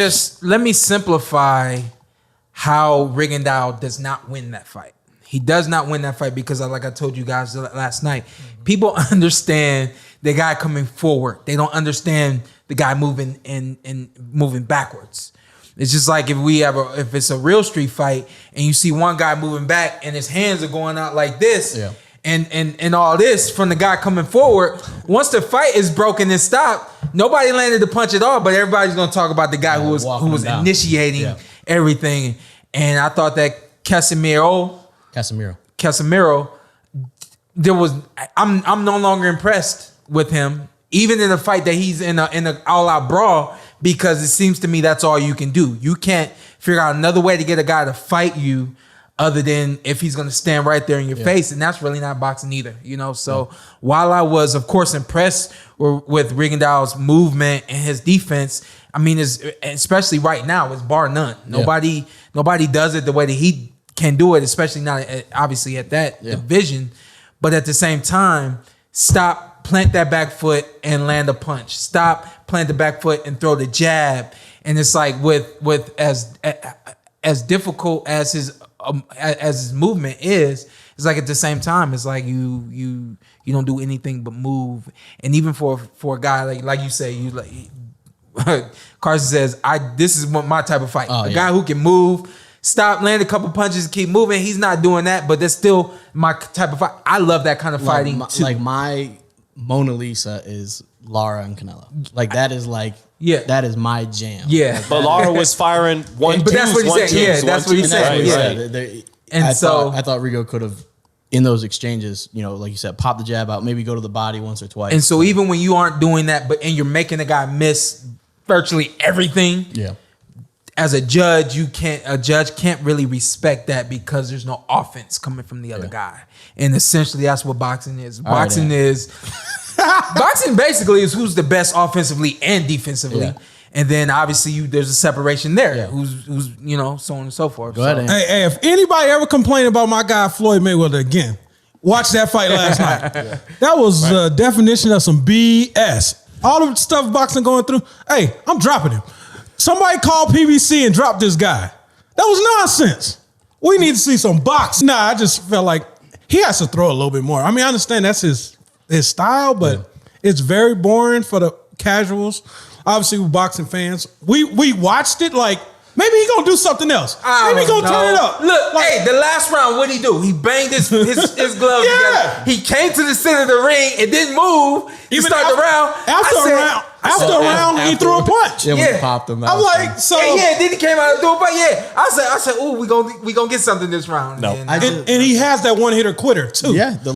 Just let me simplify how Rigondeaux does not win that fight. He does not win that fight because, like I told you guys last night, people understand the guy coming forward. They don't understand the guy moving and moving backwards. It's just like if it's a real street fight and you see one guy moving back and his hands are going out like this, yeah, and all this from the guy coming forward. Once the fight is broken and stopped, nobody landed the punch at all, but everybody's gonna talk about the guy who was initiating everything. And I thought that Casimiro, I'm no longer impressed with him, even in a fight that he's in a all-out brawl, because it seems to me that's all you can do. You can't figure out another way to get a guy to fight you other than if he's going to stand right there in your face, and that's really not boxing either, you know? So while I was, of course, impressed with Rigondeaux's movement and his defense, I mean, especially right now, it's bar none. Nobody does it the way that he can do it, especially not obviously at that division. But at the same time, plant that back foot and land a punch. Stop, plant the back foot and throw the jab. And it's like with as difficult as his movement is, it's like at the same time, it's like you don't do anything but move. And even for a guy like you say, Carson says, this is my type of fight. A guy who can move, stop, land a couple punches, keep moving. He's not doing that, but that's still my type of fight. I love that kind of fighting too. Like my Mona Lisa is Lara and Canelo. Like that is that is my jam. Yeah, but Lara was firing one. But that's what he said. Yeah, that's what he said. And I thought Rigo could have, in those exchanges, like you said, pop the jab out, maybe go to the body once or twice. And so even when you aren't doing that, and you're making the guy miss virtually everything, as a judge, a judge can't really respect that because there's no offense coming from the other guy. And essentially that's what boxing is. Boxing basically is who's the best offensively and defensively. And then obviously there's a separation there. Who's so on and so forth. Go ahead. Hey, if anybody ever complained about my guy Floyd Mayweather again, watch that fight last night. That was a definition of some BS. All the stuff boxing going through. Hey, I'm dropping him. Somebody called PBC and dropped this guy. That was nonsense. We need to see some boxing. Nah, I just felt like he has to throw a little bit more. I mean, I understand that's his style, but it's very boring for the casuals. Obviously, we're boxing fans. We watched it like, maybe he gonna do something else. Maybe he gonna turn it up. Look, hey, the last round, what did he do? He banged his glove together. He came to the center of the ring. It didn't move. He started the round. After a round, he threw a punch. Yeah, we popped him out. I'm like, so then he came out and threw a punch. I said, ooh, we gonna get something this round. No, and he has that one hitter quitter too. Yeah.